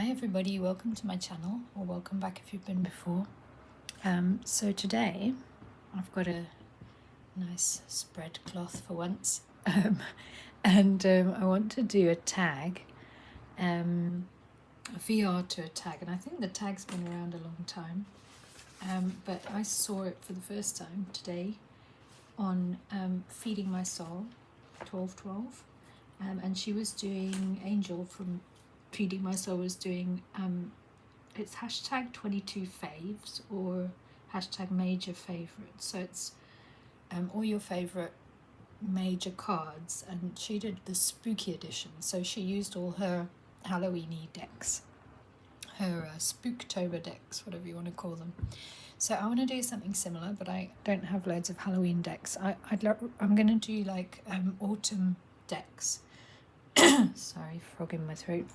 Hi everybody, welcome to my channel, or welcome back if you've been before. So today I've got a nice spread cloth for once, and I want to do a tag, a VR to a tag, and I think the tag's been around a long time, but I saw it for the first time today on Feeding My Soul 1212, and she was doing, Angel from Feeding My Soul was doing, it's hashtag 22 faves or hashtag major favorites. So it's all your favorite major cards, and she did the spooky edition. So she used all her Halloween-y decks, her Spooktober decks, whatever you want to call them. So I want to do something similar, but I don't have loads of Halloween decks. I'm going to do like autumn decks. Sorry, frog in my throat.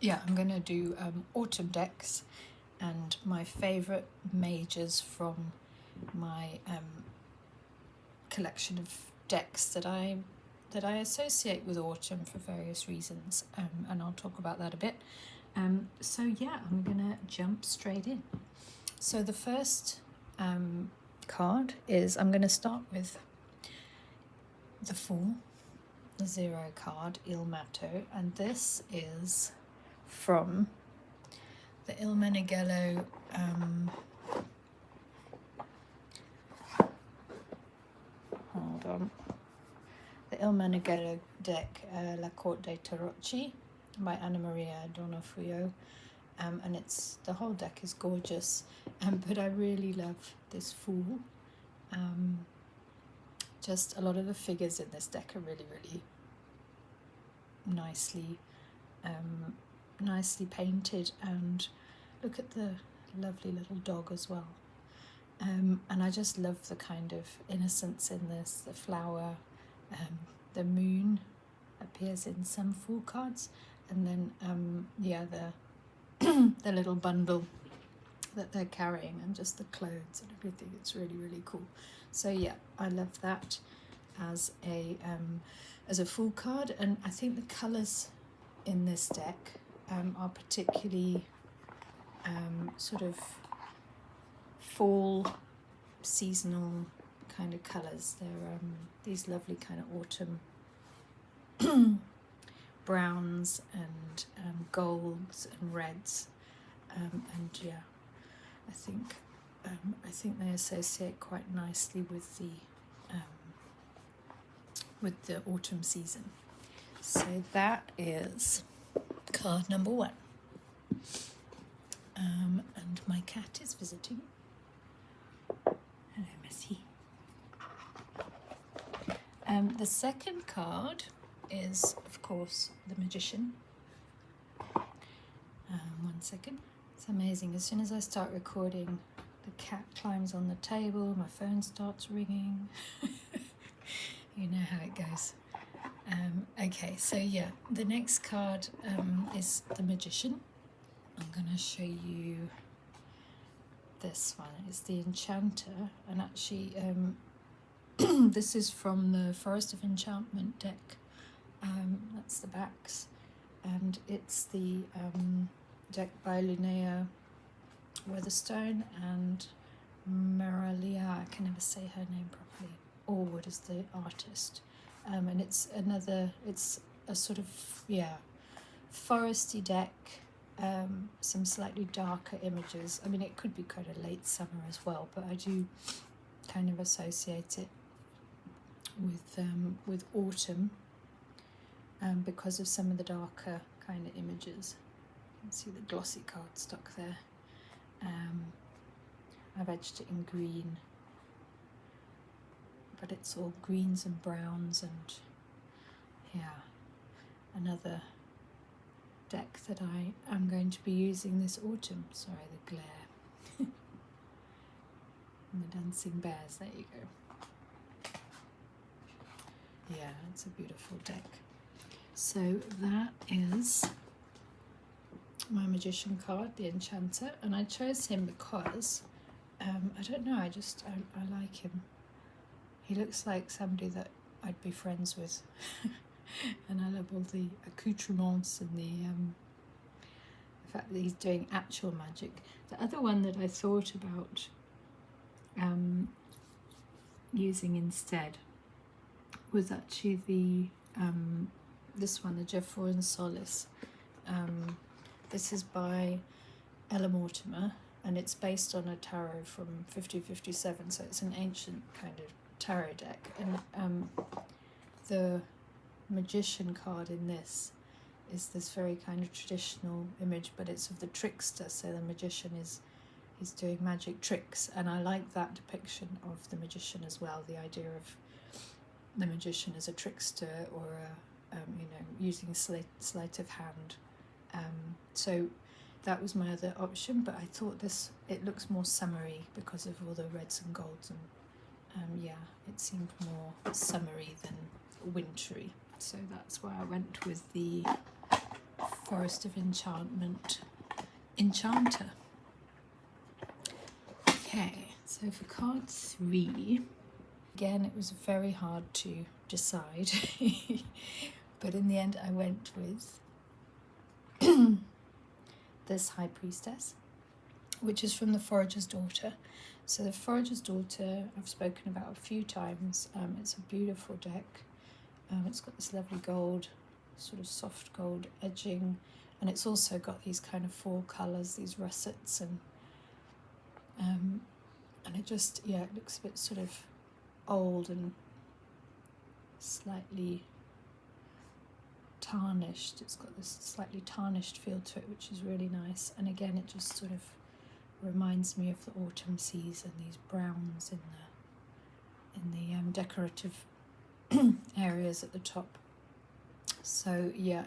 Yeah, I'm going to do autumn decks and my favourite majors from my collection of decks that I associate with autumn for various reasons, and I'll talk about that a bit. So yeah, I'm going to jump straight in. So the first card is, I'm going to start with the Fool, the 0 card, Il Matto, and this is from the Il Meneghello the Il Meneghello deck, La Corte dei Tarocchi by Maria Donofrio, and it's, the whole deck is gorgeous, but I really love this Fool. Just a lot of the figures in this deck are really nicely painted, and look at the lovely little dog as well, and I just love the kind of innocence in this. The flower, the moon appears in some Fool cards, and then yeah, the little bundle that they're carrying, and just the clothes and everything. It's really cool. So yeah, I love that as a Fool card, and I think the colours in this deck are particularly sort of fall seasonal kind of colours. They're these lovely kind of autumn browns and golds and reds, and yeah, I think they associate quite nicely with the autumn season. So that is card number 1. And my cat is visiting. Hello, Missy. The second card is, of course, the Magician. 1 second. It's amazing. As soon as I start recording, the cat climbs on the table, my phone starts ringing. You know how it goes. Okay, so yeah, the next card is the Magician. I'm going to show you this one. It's the Enchanter, and actually this is from the Forest of Enchantment deck. That's the backs, and it's the deck by Lunea, Weatherstone, and Meraylah. I can never say her name properly. Allwood is the artist, and it's a sort of, yeah, foresty deck, some slightly darker images. I mean, it could be kind of late summer as well, but I do kind of associate it with autumn, because of some of the darker kind of images. You can see the glossy card stuck there. I've edged it in green, but it's all greens and browns, and yeah, another deck that I am going to be using this autumn. Sorry, the glare. And the dancing bears, there you go. Yeah, it's a beautiful deck. So that is my Magician card, the Enchanter, and I chose him because I don't know, I like him. He looks like somebody that I'd be friends with. And I love all the accoutrements and fact that he's doing actual magic. The other one that I thought about using instead was actually the this one, the Geoffroy and Solace. This is by Ella Mortimer, and it's based on a tarot from 1557, so it's an ancient kind of tarot deck. And the magician card in this is this very kind of traditional image, but it's of the trickster, so the magician he's doing magic tricks, and I like that depiction of the magician as well, the idea of the magician as a trickster, or you know, using sleight of hand. So that was my other option, but I thought it looks more summery because of all the reds and golds, and yeah, it seemed more summery than wintry. So that's why I went with the Forest of Enchantment Enchanter. Okay, so for card 3, again, it was very hard to decide, but in the end I went with this High Priestess, which is from the Forager's Daughter. So the Forager's Daughter I've spoken about a few times. It's a beautiful deck. It's got this lovely gold, sort of soft gold edging, and it's also got these kind of fall colours, these russets, and it just, yeah, it looks a bit sort of old and slightly tarnished. It's got this slightly tarnished feel to it, which is really nice. And again, it just sort of reminds me of the autumn season, these browns in the decorative areas at the top. So yeah,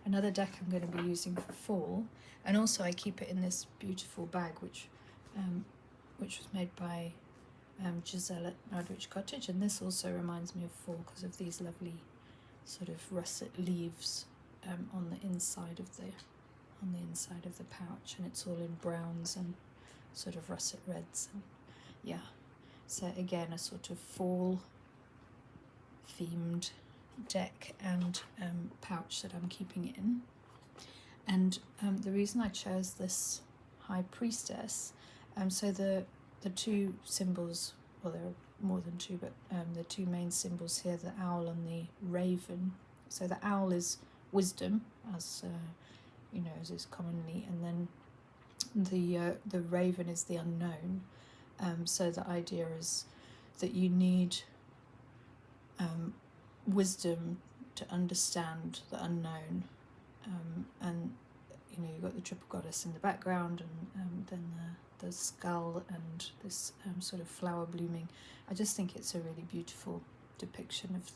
another deck I'm going to be using for fall. And also I keep it in this beautiful bag, which was made by Giselle at Nardwich Cottage, and this also reminds me of fall because of these lovely sort of russet leaves on the inside of the pouch, and it's all in browns and sort of russet reds, and yeah, so again a sort of fall themed deck and pouch that I'm keeping it in. And the reason I chose this High Priestess, so the two symbols, well, there are more than two, but the two main symbols here, the owl and the raven. So the owl is wisdom, as you know, as is commonly, and then the raven is the unknown. So the idea is that you need wisdom to understand the unknown, and you know, you've got the triple goddess in the background, and then the skull and this sort of flower blooming. I just think it's a really beautiful depiction of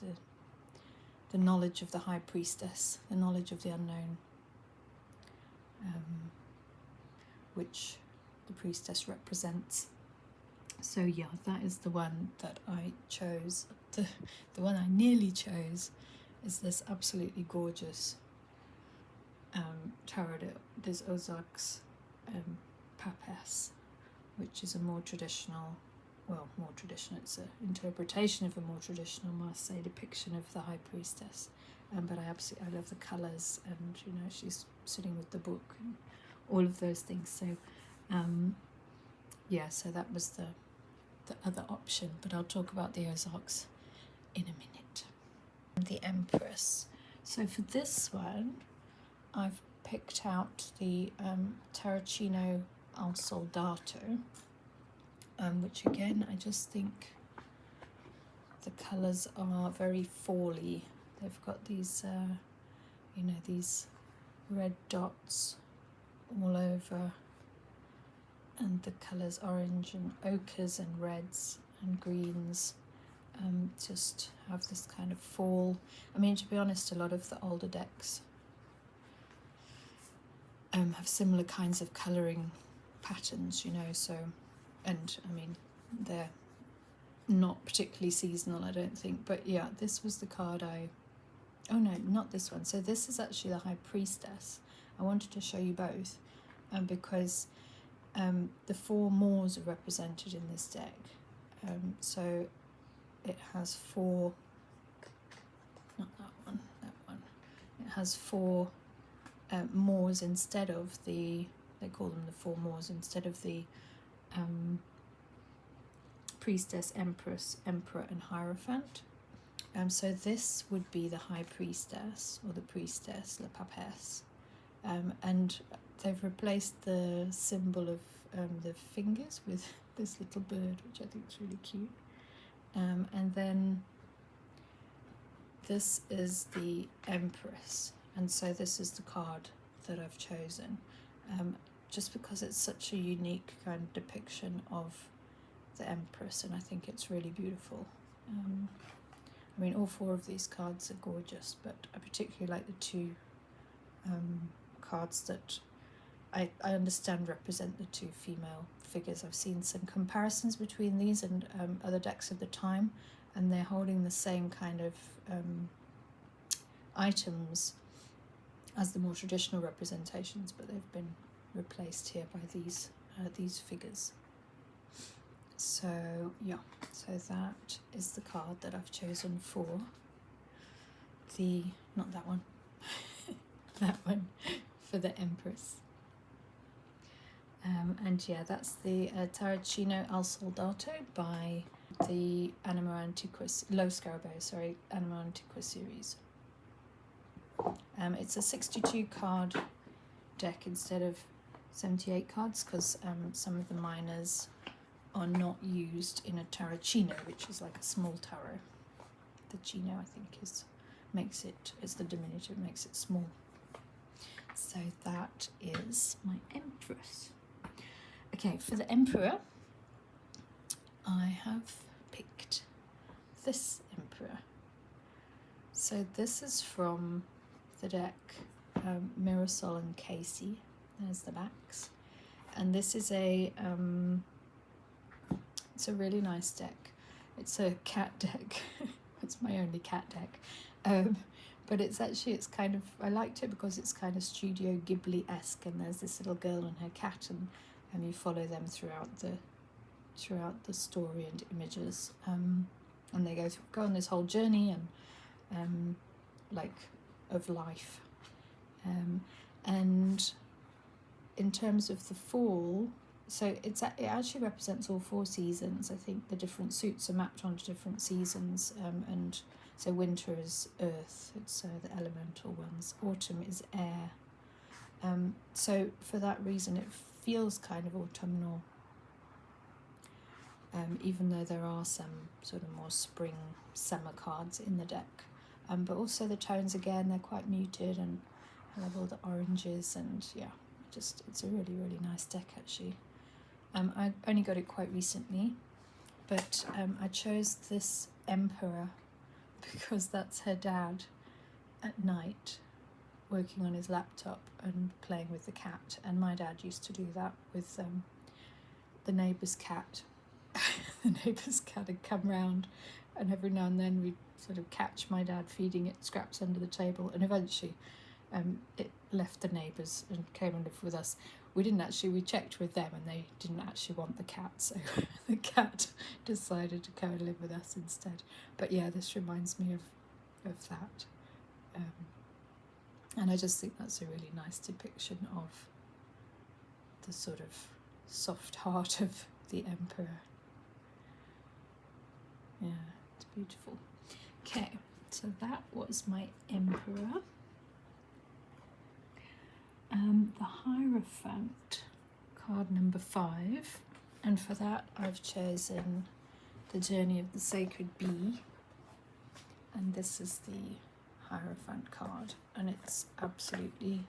the knowledge of the High Priestess, the knowledge of the unknown, which the priestess represents. So yeah, that is the one that I chose. The one I nearly chose is this absolutely gorgeous Tarot des Ozarks Papes, which is a more traditional, it's an interpretation of a more traditional Marseille depiction of the High Priestess. But I love the colours, and you know, she's sitting with the book and all of those things. So yeah, so that was the other option, but I'll talk about the Ozarks in a minute. The Empress. So for this one, I've picked out the Tarocchino al Soldato, which again, I just think the colours are very fally. They've got these, you know, these red dots all over, and the colours orange and ochres and reds and greens just have this kind of fall. I mean, to be honest, a lot of the older decks have similar kinds of colouring patterns, you know, so, and I mean, they're not particularly seasonal, I don't think, but yeah, this was the card oh no, not this one. So this is actually the High Priestess. I wanted to show you both because the 4 Moors are represented in this deck. So it has 4, not that one, that one. It has 4 Moors instead of the, they call them the four Moors, instead of the priestess, empress, emperor and hierophant. So this would be the high priestess, or the priestess, la papesse. And they've replaced the symbol of the fingers with this little bird, which I think is really cute. And then this is the Empress, and so this is the card that I've chosen, just because it's such a unique kind of depiction of the Empress, and I think it's really beautiful. I mean, all four of these cards are gorgeous, but I particularly like the two cards that I understand represent the two female figures. I've seen some comparisons between these and other decks of the time, and they're holding the same kind of items as the more traditional representations, but they've been replaced here by these figures. So yeah, so that is the card that I've chosen for the, not that one, that one, for the Empress. And yeah, that's the Tarocchino al Soldato by the Anima Antiqua, Lo Scarabeo, sorry, Anima Antiqua series. It's a 62 card deck instead of 78 cards, because some of the minors are not used in a tarocchino, which is like a small tarot. The chino, I think, makes it, it's the diminutive, makes it small. So that is my Empress. Okay, for the Emperor, I have picked this Emperor. So this is from the deck Mirasol and Caisie. There's the backs, and this is it's a really nice deck. It's a cat deck. It's my only cat deck, but it's kind of, I liked it because it's kind of Studio Ghibli-esque, and there's this little girl and her cat, and you follow them throughout the story and images, and they go on this whole journey and like of life, and in terms of the fall, so it actually represents all four seasons. I think the different suits are mapped onto different seasons, and so winter is earth, it's the elemental ones, autumn is air, so for that reason it feels kind of autumnal, even though there are some sort of more spring summer cards in the deck, but also the tones, again, they're quite muted, and I love all the oranges, and yeah, it's a really, really nice deck actually. I only got it quite recently, but I chose this Emperor because that's her dad at night working on his laptop and playing with the cat, and my dad used to do that with the neighbour's cat. The neighbour's cat had come round, and every now and then we'd sort of catch my dad feeding it scraps under the table, and eventually it left the neighbours and came and lived with us. We checked with them, and they didn't actually want the cat, so the cat decided to come and live with us instead. But yeah, this reminds me of that. And I just think that's a really nice depiction of the sort of soft heart of the Emperor. Yeah, it's beautiful. Okay, so that was my Emperor. The Hierophant, card number 5, and for that I've chosen the Journey of the Sacred Bee, and this is the Hierophant card, and it's absolutely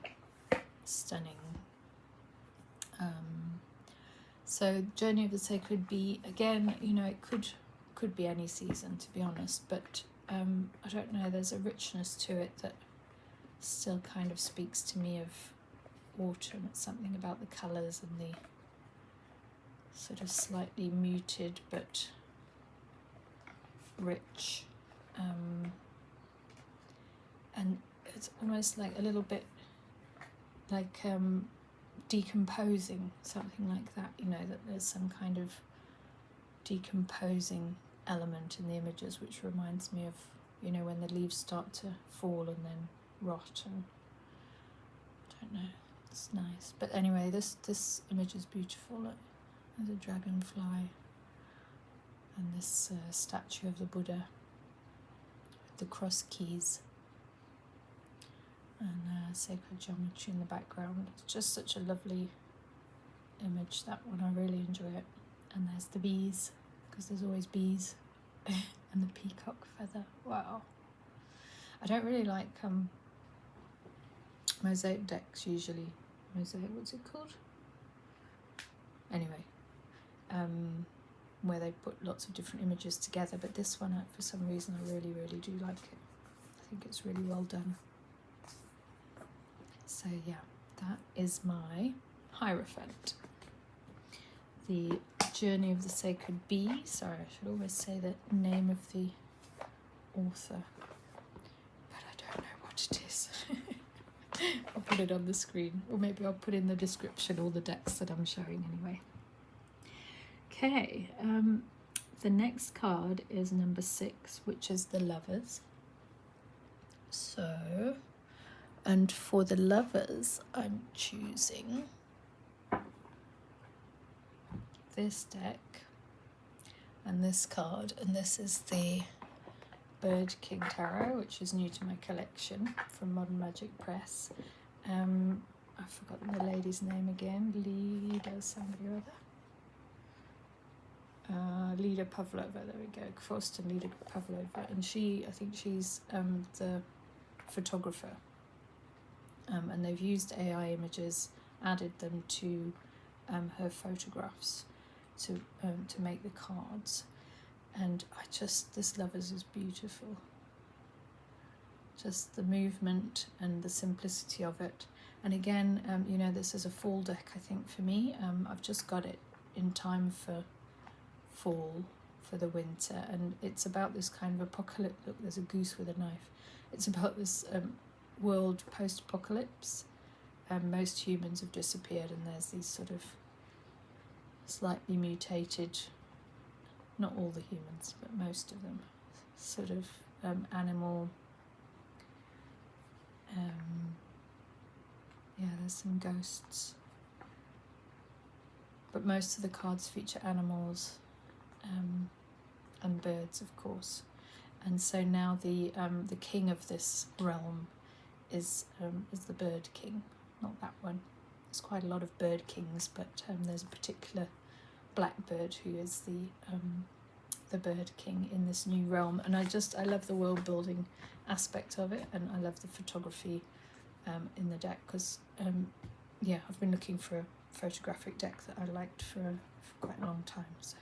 stunning. So Journey of the Sacred Bee, again, you know, it could be any season, to be honest, but I don't know, there's a richness to it that still kind of speaks to me of autumn. It's something about the colours and the sort of slightly muted but rich, and it's almost like a little bit like decomposing, something like that, you know, that there's some kind of decomposing element in the images, which reminds me of, you know, when the leaves start to fall and then rot, and I It's nice. But anyway, this image is beautiful. Look, there's a dragonfly and this statue of the Buddha with the cross keys and sacred geometry in the background. It's just such a lovely image, that one. I really enjoy it. And there's the bees, because there's always bees. And the peacock feather. Wow. I don't really like mosaic decks usually. Mosaic, what's it called? Anyway, where they put lots of different images together, but this one, for some reason, I really, really do like it. I think it's really well done. So yeah, that is my Hierophant. The Journey of the Sacred Bee. Sorry, I should always say the name of the author, but I don't know what it is. I'll put it on the screen, or maybe I'll put in the description all the decks that I'm showing anyway. Okay, the next card is number 6, which is the Lovers. So, and for the Lovers, I'm choosing this deck and this card, and this is the Bird King Tarot, which is new to my collection from Modern Magic Press. I've forgotten the lady's name again. Lida somebody or other. Lida Pavlova, there we go. Khvost and Lida Pavlova, and I think she's the photographer. And they've used AI images, added them to her photographs to make the cards. And this Lovers is beautiful. Just the movement and the simplicity of it. And again, you know, this is a fall deck, I think, for me. I've just got it in time for fall, for the winter. And it's about this kind of apocalypse. Look, there's a goose with a knife. It's about this world post-apocalypse. Most humans have disappeared, and there's these sort of slightly mutated, not all the humans, but most of them, sort of animal. Yeah, there's some ghosts, but most of the cards feature animals and birds, of course. And so now the king of this realm is the Bird King, not that one. There's quite a lot of bird kings, but there's a particular blackbird who is the Bird King in this new realm. And I love the world building aspect of it, and I love the photography in the deck, because yeah, I've been looking for a photographic deck that I liked for quite a long time, so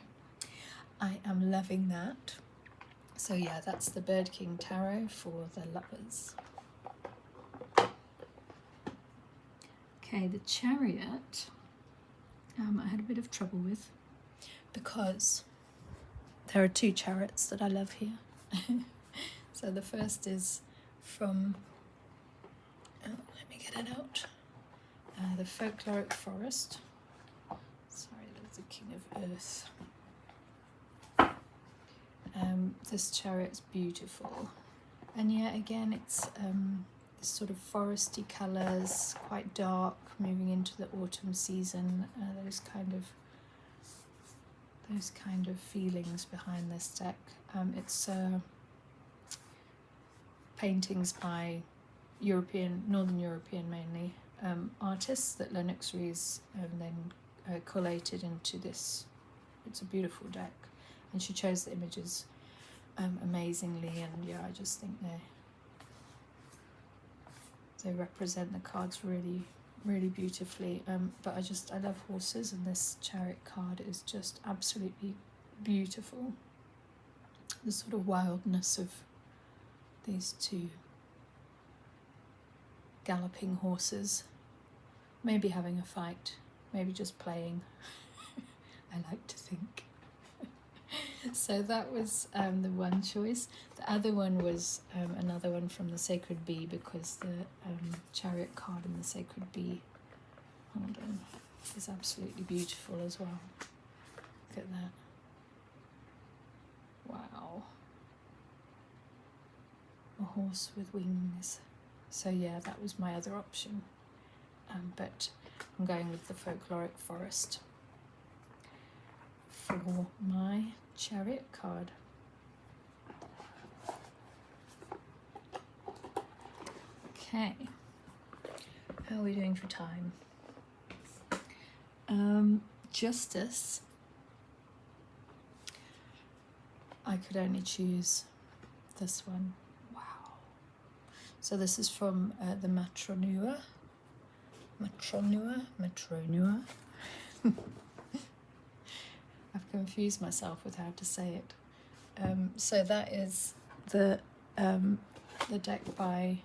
I am loving that. So yeah, that's the Bird King Tarot for the Lovers. Okay, the Chariot, I had a bit of trouble with, because there are 2 chariots that I love here. So the first is from, let me get it out, the Folkloric Forest. Sorry, that's the King of Earth. This chariot's beautiful, and yet again it's this sort of foresty colours, quite dark, moving into the autumn season. Those kind of feelings behind this deck. It's paintings by Northern European mainly, artists that Lennox Rees then collated into this. It's a beautiful deck, and she chose the images amazingly, and yeah, I just think they represent the cards really, really beautifully. But I love horses, and this Chariot card is just absolutely beautiful. The sort of wildness of these 2 galloping horses, maybe having a fight, maybe just playing. I like to think. So that was the one choice. The other one was another one from the Sacred Bee, because the Chariot card in the Sacred Bee, hold on, is absolutely beautiful as well. Look at that. Wow. A horse with wings. So yeah, that was my other option. but I'm going with the Folkloric Forest for my Chariot card. Okay, how are we doing for time? Justice. I could only choose this one. Wow. So this is from the Matronua. Matronua. I've confused myself with how to say it. So that is the deck by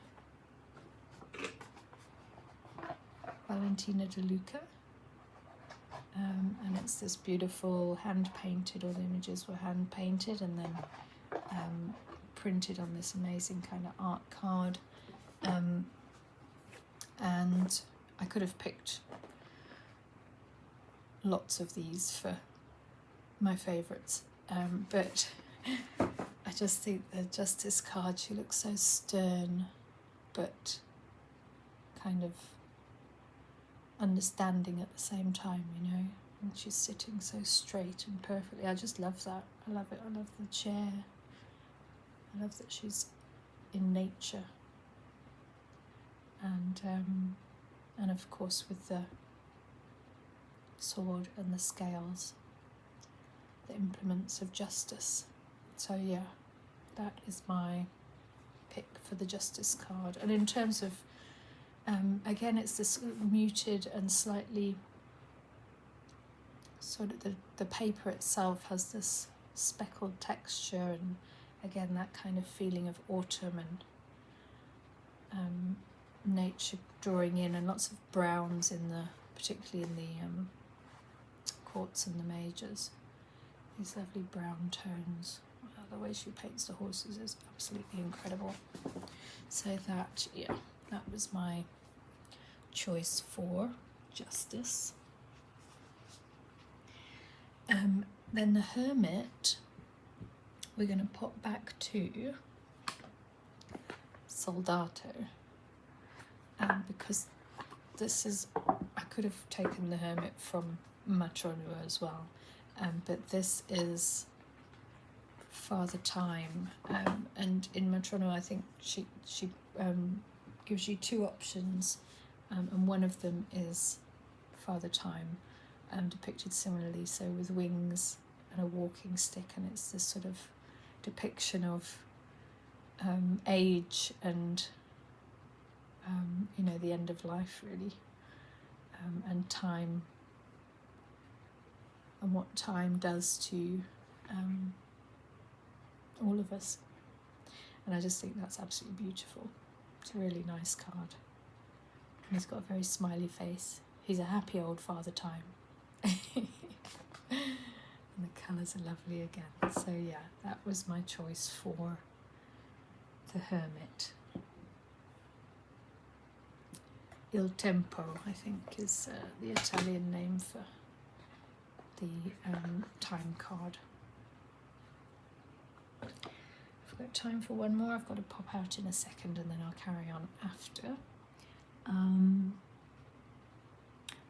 Valentina de Luca. And it's this beautiful hand-painted, all the images were hand-painted and then printed on this amazing kind of art card. And I could have picked lots of these for my favourites, but I just think the Justice card, she looks so stern but kind of understanding at the same time, you know, and she's sitting so straight and perfectly. I just love that. I love it. I love the chair. I love that she's in nature, and of course with the sword and the scales, the implements of justice. So yeah, that is my pick for the Justice card. And in terms of again, it's this muted and slightly sort of the paper itself has this speckled texture, and again that kind of feeling of autumn and nature drawing in, and lots of browns in the, particularly in the quartz and the majors. These lovely brown tones. Wow, the way she paints the horses is absolutely incredible. So that, yeah, that was my choice for Justice. Then the Hermit, we're going to pop back to Soldato, because this is, I could have taken the Hermit from Matronua as well, but this is Father Time, and in Matronua I think she gives you two options, and one of them is Father Time, depicted similarly, so with wings and a walking stick, and it's this sort of depiction of age and you know, the end of life really, and time, and what time does to all of us. And I just think that's absolutely beautiful. It's a really nice card, and he's got a very smiley face. He's a happy old Father Time. And the colours are lovely again. So yeah, that was my choice for the Hermit. Il Tempo, I think, is the Italian name for the time card. I've got time for one more. I've got to pop out in a second and then I'll carry on after.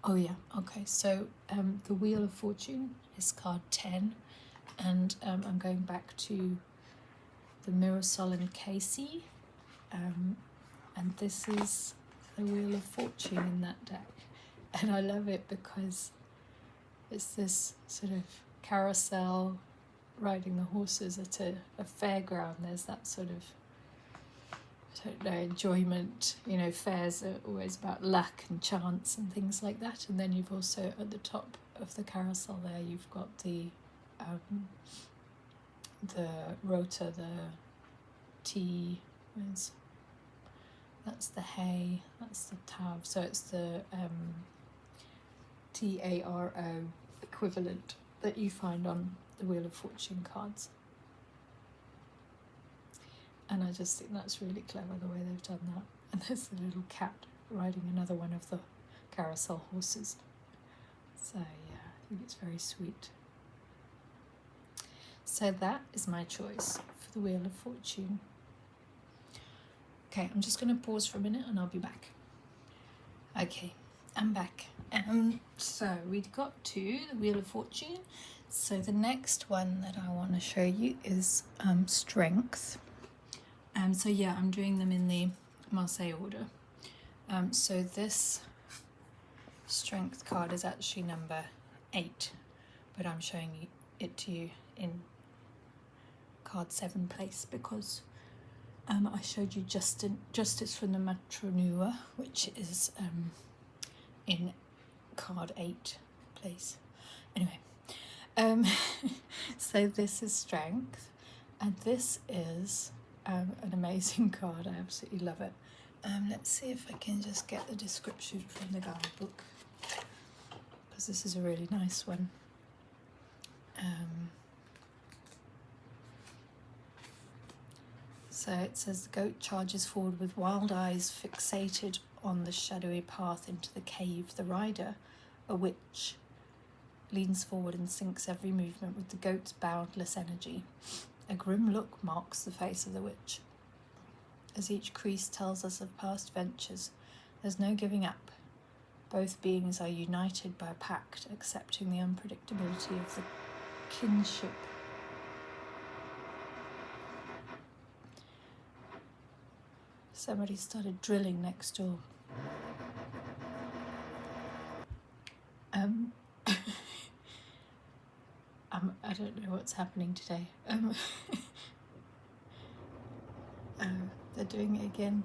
Oh yeah, okay, so the Wheel of Fortune is card 10, and I'm going back to the Mirasol and Caisie, and this is the Wheel of Fortune in that deck, and I love it because it's this sort of carousel, riding the horses at a fairground. There's that sort of, I don't know, enjoyment, you know, fairs are always about luck and chance and things like that. And then you've also, at the top of the carousel there, you've got the rota, the tea, that's the hay, that's the tav, so it's the TARO equivalent that you find on the Wheel of Fortune cards. And I just think that's really clever, the way they've done that. And there's a little cat riding another one of the carousel horses. So yeah, I think it's very sweet. So that is my choice for the Wheel of Fortune. Okay, I'm just going to pause for a minute and I'll be back. Okay, I'm back. So we got to the Wheel of Fortune. So the next one that I want to show you is Strength. So yeah, I'm doing them in the Marseille order. So this Strength card is actually number 8, but I'm showing it to you in card 7 place because I showed you Justice from the Matronua, which is in card 8 place. Anyway, so this is Strength, and this is an amazing card. I absolutely love it. Let's see if I can just get the description from the guidebook, because this is a really nice one. So it says the goat charges forward with wild eyes fixated on the shadowy path into the cave. The rider, a witch, leans forward and syncs every movement with the goat's boundless energy. A grim look marks the face of the witch. As each crease tells us of past ventures, there's no giving up. Both beings are united by a pact, accepting the unpredictability of the kinship. Somebody started drilling next door. I don't know what's happening today. They're doing it again.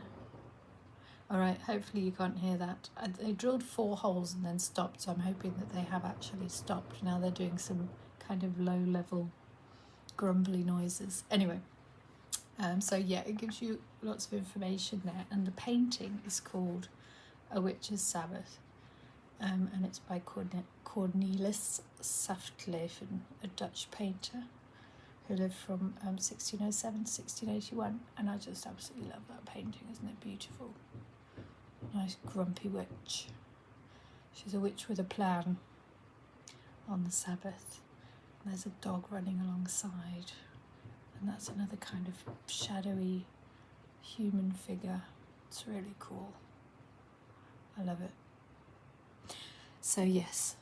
Alright, hopefully you can't hear that. They drilled 4 holes and then stopped, so I'm hoping that they have actually stopped. Now they're doing some kind of low-level grumbly noises. Anyway, so yeah, it gives you lots of information there. And the painting is called A Witch's Sabbath. And it's by Cornelis Saftleven, a Dutch painter who lived from 1607 to 1681. And I just absolutely love that painting. Isn't it beautiful? Nice grumpy witch. She's a witch with a plan on the Sabbath. And there's a dog running alongside. And that's another kind of shadowy human figure. It's really cool. I love it. So yes,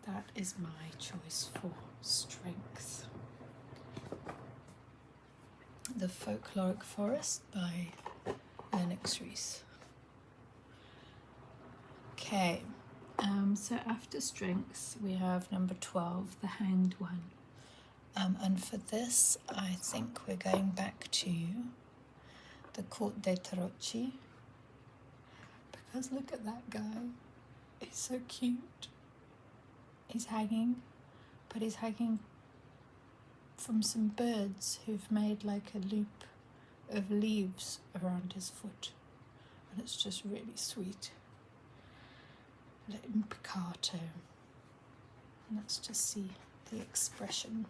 that is my choice for Strength. The Folkloric Forest by Lennox Rees. Okay, so after Strengths we have number 12, the Hanged One. And for this I think we're going back to the Corte dei Tarocchi, because look at that guy. He's so cute. He's hanging, but he's hanging from some birds who've made like a loop of leaves around his foot, and it's just really sweet. Piccato. Let's just see the expression.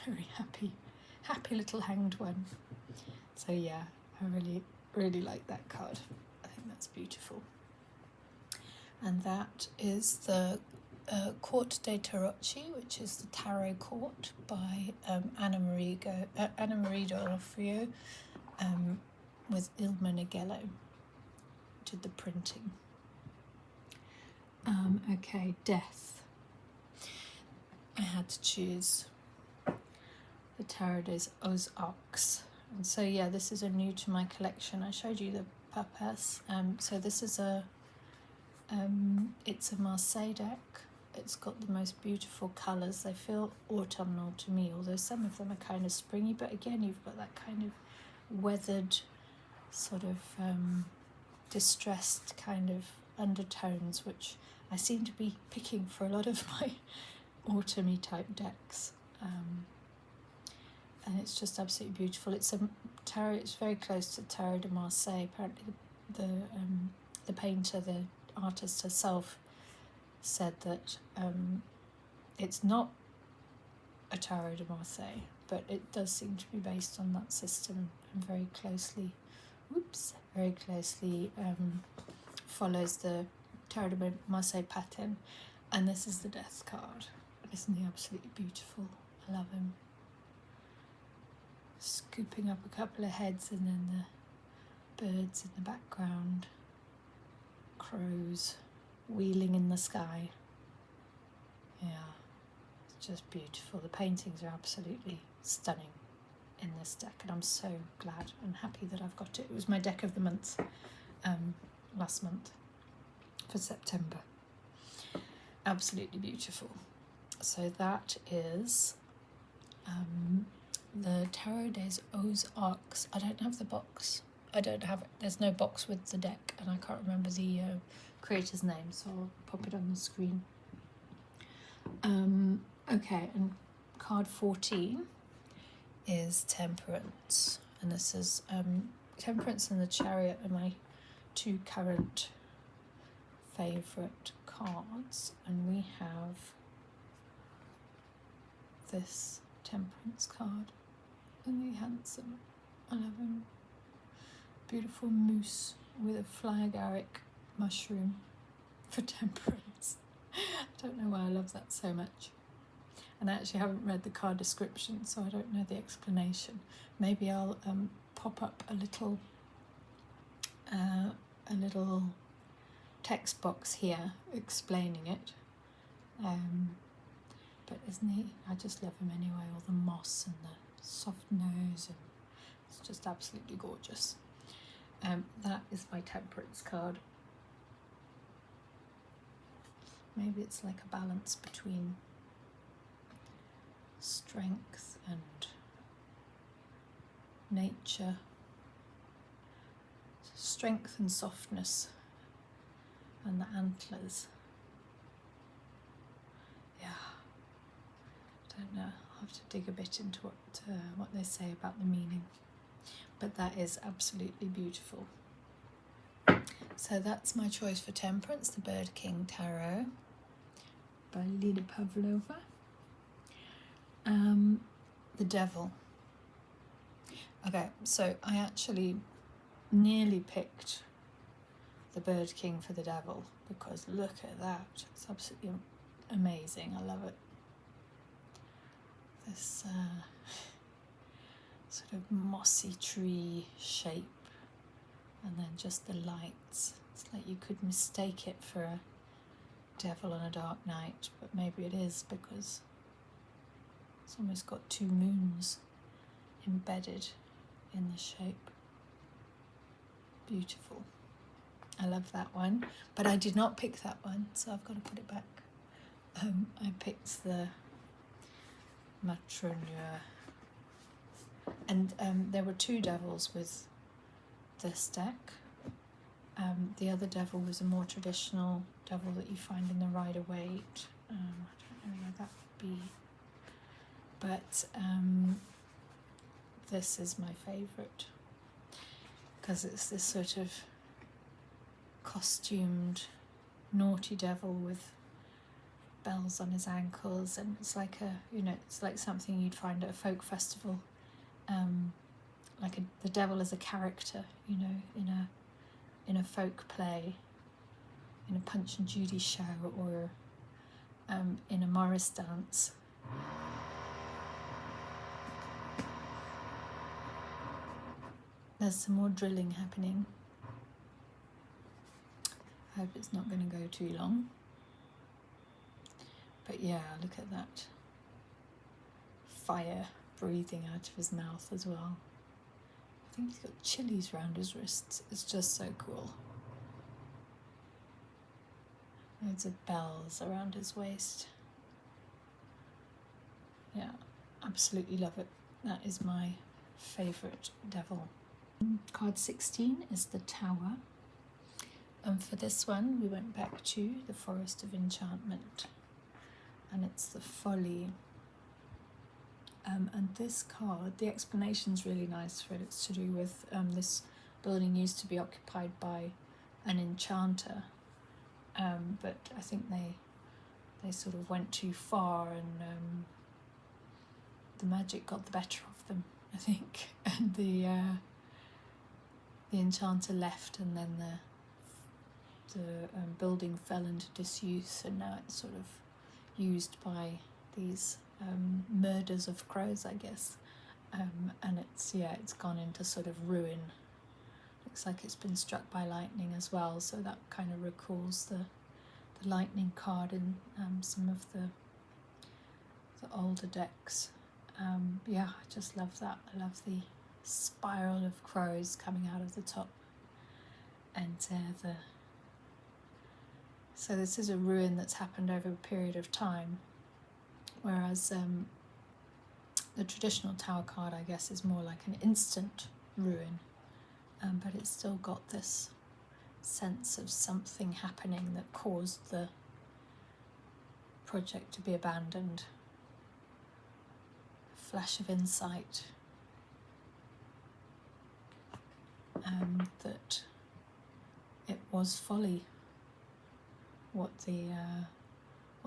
Very happy little hanged one. So yeah, I really like that card. I think that's beautiful. And that is the Corte dei Tarocchi, which is the Tarot Court by Anna Marie D'Onofrio with Il Meneghello. Did the printing. Okay, Death. I had to choose the Tarot des Ox. And so yeah, this is a new to my collection. I showed you the papas. So this is it's a Marseille deck. It's got the most beautiful colours. They feel autumnal to me, although some of them are kind of springy. But again, you've got that kind of weathered, sort of distressed kind of undertones, which I seem to be picking for a lot of my autumny type decks. And it's just absolutely beautiful. It's a tarot. It's very close to Tarot de Marseille. Apparently, the painter, the artist herself, said that it's not a Tarot de Marseille, but it does seem to be based on that system and very closely follows the Tarot de Marseille pattern. And this is the Death card. Isn't he absolutely beautiful? I love him. Scooping up a couple of heads and then the birds in the background. crows wheeling in the sky. Yeah, it's just beautiful. The paintings are absolutely stunning in this deck, and I'm so glad and happy that I've got it. It was my deck of the month last month for September. Absolutely beautiful. So that is the Tarot des Aux Arcs. I don't have the box. I don't have it. There's no box with the deck, and I can't remember the creator's name, so I'll pop it on the screen. Okay, and card 14 is Temperance, and this is Temperance and the Chariot are my two current favourite cards, and we have this Temperance card and the handsome 11 beautiful moose with a fly agaric mushroom for temperance. I don't know why I love that so much. And I actually haven't read the card description, so I don't know the explanation. Maybe I'll pop up a little text box here explaining it. But isn't he? I just love him anyway. All the moss and the soft nose, and it's just absolutely gorgeous. That is my Temperance card. Maybe it's like a balance between strength and nature, strength and softness, and the antlers. Yeah, I don't know. I'll have to dig a bit into what they say about the meaning. But that is absolutely beautiful. So that's my choice for Temperance, the Bird King Tarot by Lida Pavlova. The Devil. Okay, so I actually nearly picked the Bird King for the Devil, because look at that. It's absolutely amazing. I love it. This sort of mossy tree shape, and then just the lights. It's like you could mistake it for a devil on a dark night, but maybe it is because it's almost got two moons embedded in the shape. Beautiful. I love that one, but I did not pick that one, so I've got to put it back. I picked the Matronua, and there were two devils with this deck. The other devil was a more traditional devil that you find in the Rider-Waite. I don't know where that would be, but this is my favourite because it's this sort of costumed naughty devil with bells on his ankles, and it's like it's like something you'd find at a folk festival, the devil as a character, in a folk play, in a Punch and Judy show, or in a Morris dance. There's some more drilling happening. I hope it's not going to go too long. But yeah, look at that fire breathing out of his mouth as well. I think he's got chilies around his wrists. It's just so cool. Loads of bells around his waist. Yeah, absolutely love it. That is my favourite devil. Card 16 is the Tower. And for this one, we went back to the Forest of Enchantment. And it's the Folly. And this card, the explanation's really nice for it. It's to do with this building used to be occupied by an enchanter, but I think they sort of went too far, and the magic got the better of them, I think, and the enchanter left, and then the building fell into disuse, and now it's sort of used by these murders of crows, I guess, and it's gone into sort of ruin. Looks looks like it's been struck by lightning as well, so that kind of recalls the lightning card in some of the older decks. Yeah, I just love that. I love the spiral of crows coming out of the top, and so this is a ruin that's happened over a period of time, whereas the traditional tower card, I guess, is more like an instant ruin, but it's still got this sense of something happening that caused the project to be abandoned. A flash of insight, that it was folly what the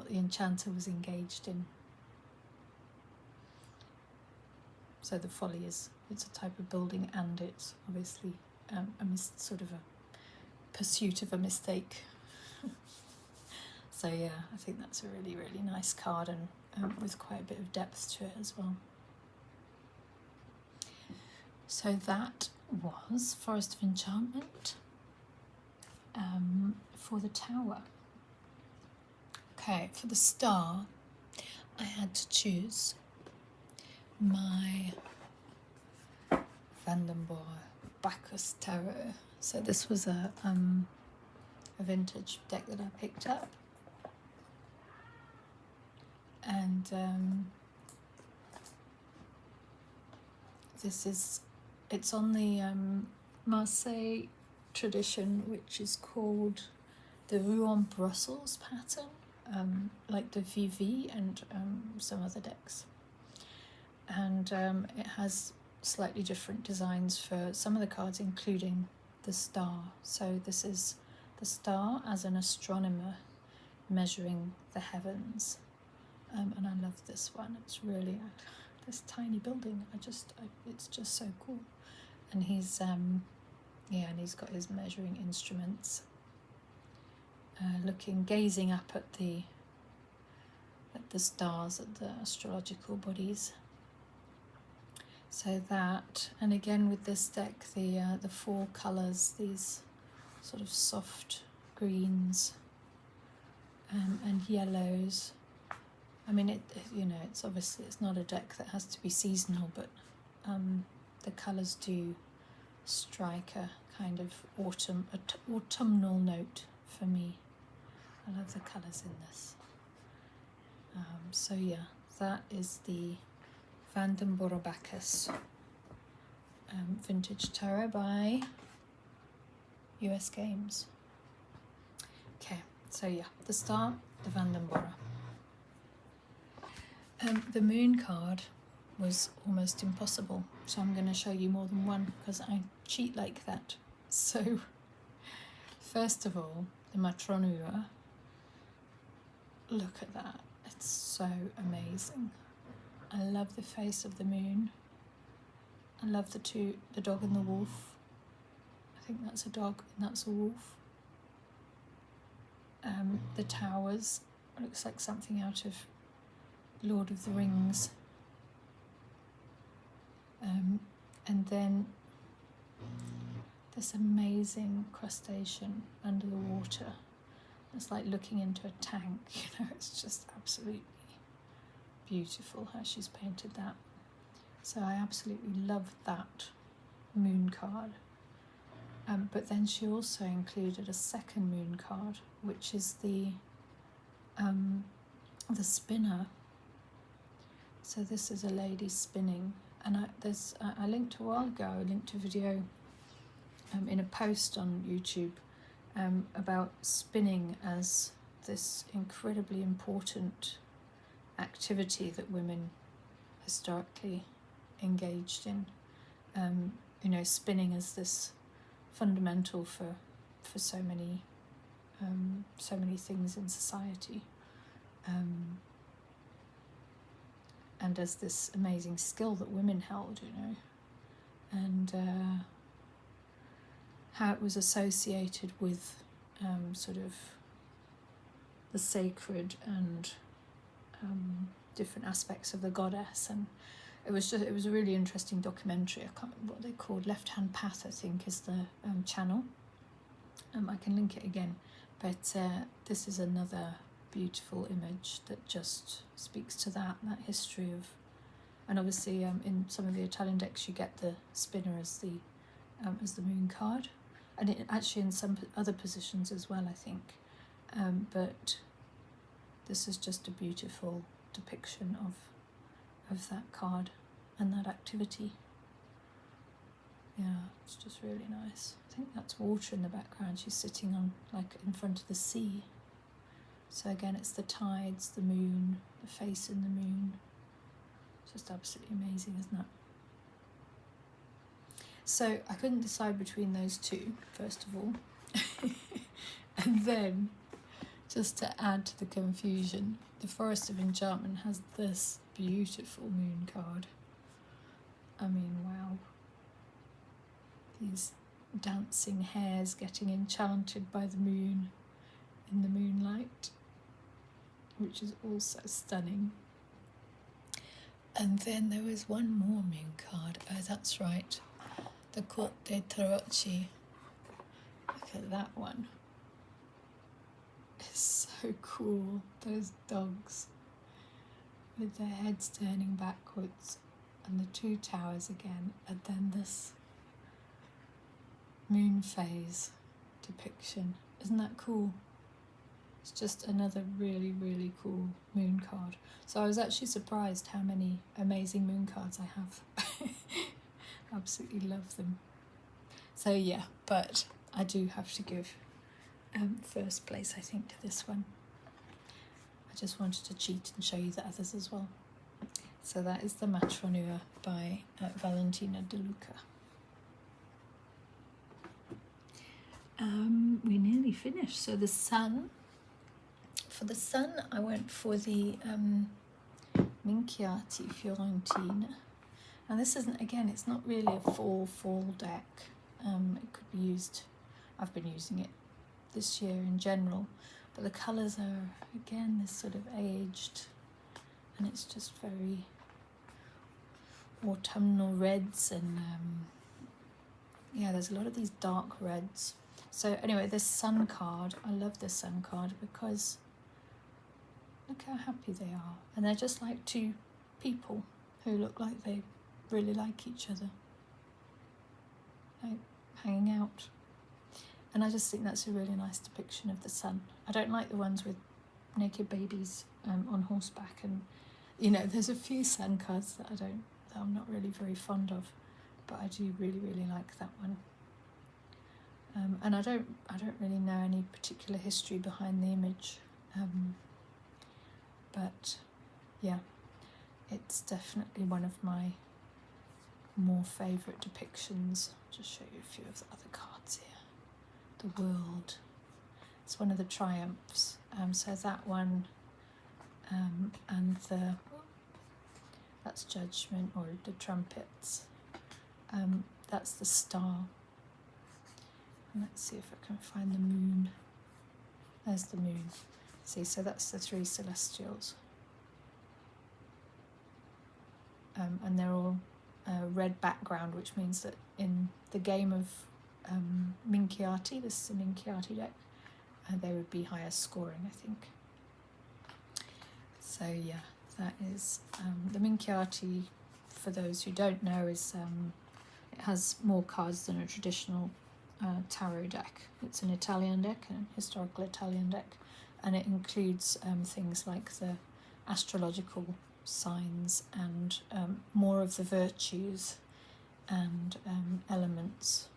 enchanter was engaged in. So the folly it's a type of building, and it's obviously sort of a pursuit of a mistake. So yeah, I think that's a really, really nice card, and with quite a bit of depth to it as well. So that was Forest of Enchantment for the tower. Okay, for the star, I had to choose my Vandenborre Bachus Tarot. So this was a vintage deck that I picked up, and it's on the Marseille tradition, which is called the Rouen Brussels pattern, like the VV and some other decks. And it has slightly different designs for some of the cards, including the star. So this is the star as an astronomer measuring the heavens. And I love this one. It's really, this tiny building, it's just so cool. And he's, and he's got his measuring instruments, gazing up at the stars, at the astrological bodies. So that, and again with this deck, the four colours, these sort of soft greens and yellows. I mean, it's obviously, it's not a deck that has to be seasonal, but the colours do strike a kind of autumnal note for me. I love the colours in this. So yeah, that is the Vandenborre Bachus vintage tarot by US Games. Okay, so yeah, the star, the Vandenborre. The moon card was almost impossible, so I'm going to show you more than one because I cheat like that. So first of all, the Matronua. Look at that, it's so amazing. I love the face of the moon. I love the dog and the wolf. I think that's a dog and that's a wolf. The towers, looks like something out of Lord of the Rings. And then this amazing crustacean under the water. It's like looking into a tank, it's just absolutely beautiful how she's painted that. So I absolutely love that moon card. But then she also included a second moon card, which is the spinner. So this is a lady spinning, and I linked a while ago. I linked a video in a post on YouTube about spinning as this incredibly important activity that women historically engaged in. Spinning as this fundamental for so many things in society, and as this amazing skill that women held, and how it was associated with sort of the sacred and different aspects of the goddess, and it was a really interesting documentary. I can't remember what they called. Left Hand Path, I think, is the channel. I can link it again, but this is another beautiful image that just speaks to that history of, and obviously in some of the Italian decks you get the spinner as the moon card, and it actually in some other positions as well, I think, but this is just a beautiful depiction of that card and that activity. Yeah, it's just really nice. I think that's water in the background. She's sitting on, like, in front of the sea. So again, it's the tides, the moon, the face in the moon. It's just absolutely amazing, isn't it? So I couldn't decide between those two, first of all. And then, just to add to the confusion, the Forest of Enchantment has this beautiful moon card. I mean, wow. These dancing hares getting enchanted by the moon in the moonlight, which is also stunning. And then there was one more moon card. Oh, that's right. The Corte tarocchi. Look at that one. It's so cool. Those dogs with their heads turning backwards, and the two towers again, and then this moon phase depiction. Isn't that cool? It's just another really, really cool moon card. So I was actually surprised how many amazing moon cards I have. Absolutely love them. So yeah, but I do have to give first place, I think, to this one. I just wanted to cheat and show you the others as well. So that is the Matronua by Valentina de Luca. We nearly finished. So the sun. For the sun, I went for the Minchiate fiorentine. And this isn't, again, it's not really a fall deck. It could be used, I've been using it this year in general, but the colours are, again, this sort of aged, and it's just very autumnal reds, and yeah, there's a lot of these dark reds. So anyway, this sun card, I love this sun card because look how happy they are, and they're just like two people who look like they really like each other, like hanging out. And I just think that's a really nice depiction of the sun. I don't like the ones with naked babies on horseback, and you know, there's a few sun cards that I'm not really very fond of, but I do really, really like that one. And I don't really know any particular history behind the image, but yeah, it's definitely one of my more favourite depictions. I'll just show you a few of the other cards here. The World, it's one of the triumphs, so that one, and that's Judgment, or the trumpets, that's the Star, and let's see if I can find the moon. There's the moon. See, so that's the three celestials, and they're all red background, which means that in the game of Minchiate, this is a Minchiate deck, they would be higher scoring, I think. So yeah, that is the Minchiate, for those who don't know, is it has more cards than a traditional tarot deck. It's an Italian deck, an historical Italian deck, and it includes things like the astrological signs and more of the virtues and elements.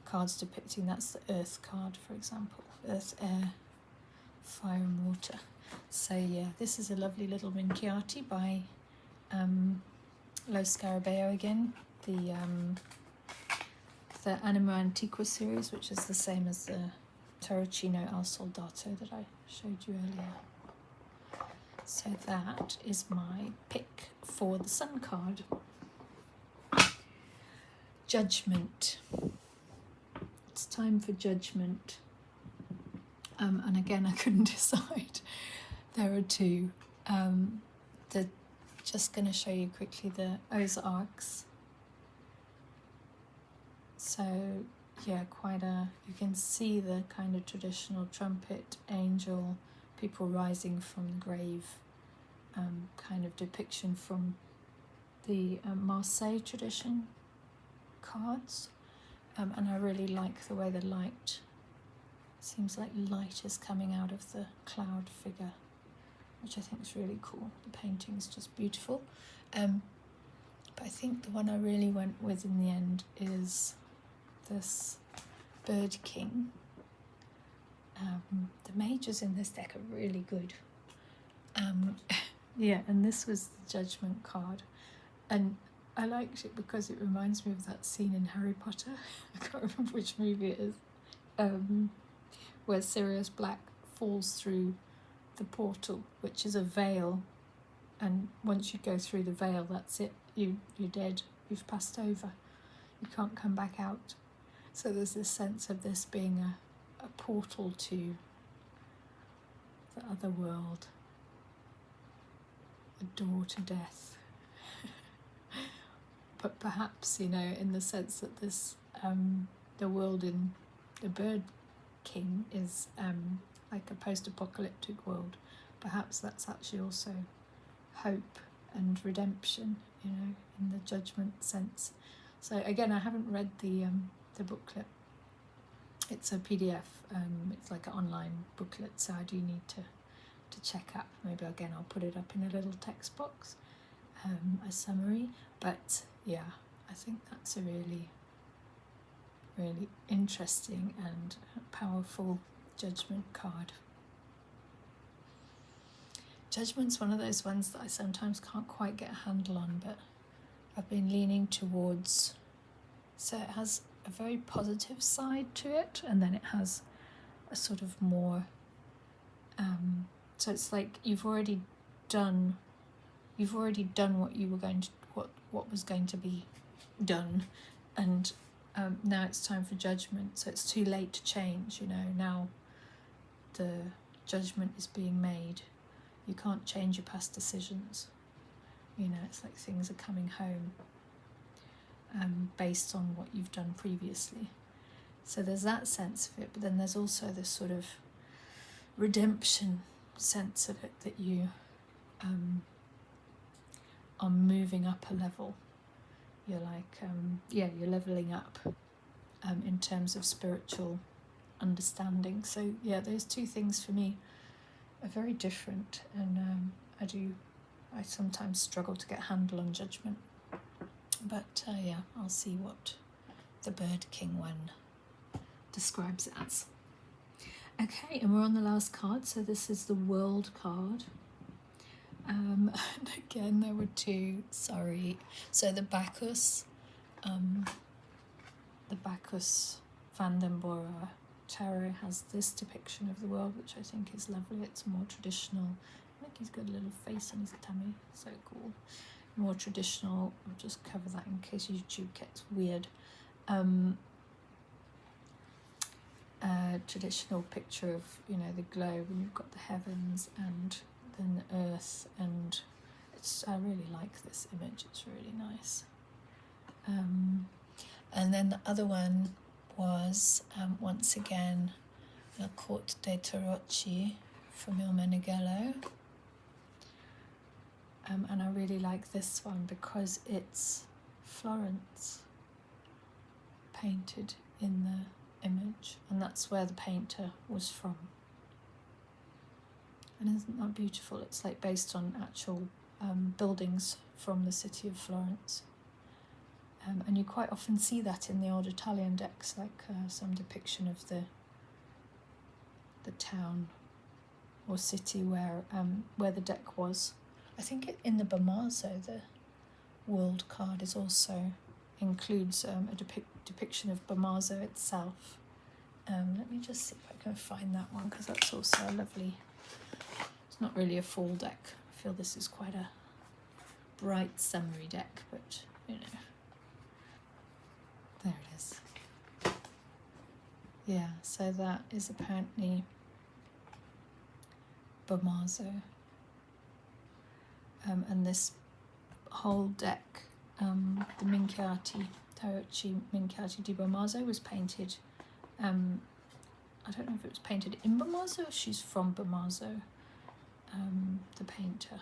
Cards depicting, that's the Earth card, for example, Earth, Air, Fire and Water. So yeah, this is a lovely little Minchiate by Lo Scarabeo again, the Anima Antiqua series, which is the same as the Tarocchino al Soldato that I showed you earlier. So that is my pick for the Sun card. Judgment. It's time for Judgment. And again, I couldn't decide. There are two. The just going to show you quickly the Ozarks. So yeah, you can see the kind of traditional trumpet, angel, people rising from the grave, kind of depiction from the Marseille tradition cards. And I really like the way the light, seems like light is coming out of the cloud figure, which I think is really cool. The painting's just beautiful. But I think the one I really went with in the end is this Bird King. The mages in this deck are really good. Yeah, and this was the Judgment card. And I liked it because it reminds me of that scene in Harry Potter. I can't remember which movie it is. Where Sirius Black falls through the portal, which is a veil. And once you go through the veil, that's it. You're dead. You've passed over. You can't come back out. So there's this sense of this being a portal to the other world, a door to death. But perhaps, you know, in the sense that this, the world in the Bird King is like a post-apocalyptic world. Perhaps that's actually also hope and redemption, you know, in the Judgment sense. So again, I haven't read the booklet. It's a PDF. It's like an online booklet, so I do need to check up. Maybe again I'll put it up in a little text box, a summary. But yeah, I think that's a really, really interesting and powerful Judgment card. Judgment's one of those ones that I sometimes can't quite get a handle on, but I've been leaning towards. So it has a very positive side to it, and then it has a sort of more. So it's like you've already done what you were going to, what was going to be done, and now it's time for judgment. So it's too late to change. You know, now the judgment is being made. You can't change your past decisions. You know, it's like things are coming home. Based on what you've done previously. So there's that sense of it, but then there's also this sort of redemption sense of it, that you are moving up a level. You're like, you're leveling up in terms of spiritual understanding. So yeah, those two things for me are very different, and I sometimes struggle to get a handle on judgment. But yeah, I'll see what the Bird King one describes it as. Okay, and we're on the last card. So this is the World card. And again, there were two. Sorry. So the bachus, Vandenborre tarot has this depiction of the world, which I think is lovely. It's more traditional. I think he's got a little face on his tummy. So cool. More traditional. I'll just cover that in case YouTube gets weird. Traditional picture of, you know, the globe, and you've got the heavens and then the earth, and I really like this image. It's really nice. And then the other one was once again La Corte dei Tarocchi from Meneghello. And I really like this one because it's Florence painted in the image, and that's where the painter was from. And isn't that beautiful? It's like based on actual buildings from the city of Florence. And you quite often see that in the old Italian decks, like some depiction of the town or city where the deck was. I think in the Bamazo, the World card is also includes a depiction of Bamazo itself. Let me just see if I can find that one, because that's also a lovely. It's not really a full deck. I feel this is quite a bright summery deck, but you know. There it is. Yeah, so that is apparently Bamazo. And this whole deck, the Minchiate, Tarocchi Minchiate di Bomarzo was painted, I don't know if it was painted in Bomarzo or she's from Bomarzo, the painter.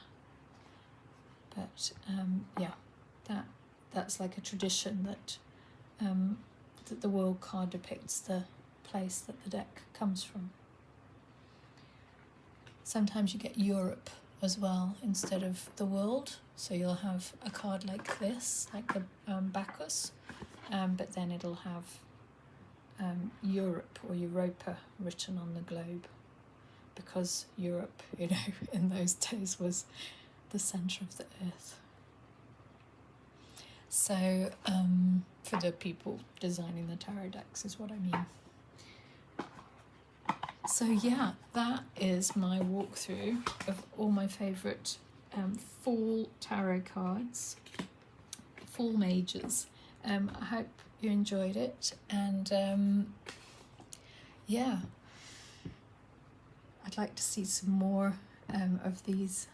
But yeah, that's like a tradition that that the world card depicts the place that the deck comes from. Sometimes you get Europe as well instead of the world, so you'll have a card like this, like the bachus, but then it'll have Europe or Europa written on the globe, because Europe, you know, in those days was the centre of the earth. So for the people designing the tarot decks is what I mean. So yeah, that is my walkthrough of all my favourite fall tarot cards, fall mages. I hope you enjoyed it, and yeah, I'd like to see some more of these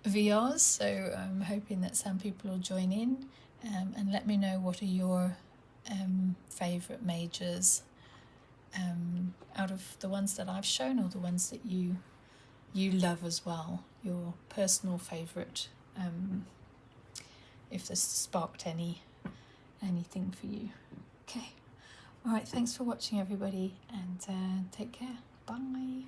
VRs, so I'm hoping that some people will join in, and let me know what are your favourite mages out of the ones that I've shown, or the ones that you love as well, your personal favourite, if this sparked anything for you. Okay, all right, thanks for watching everybody, and take care. Bye.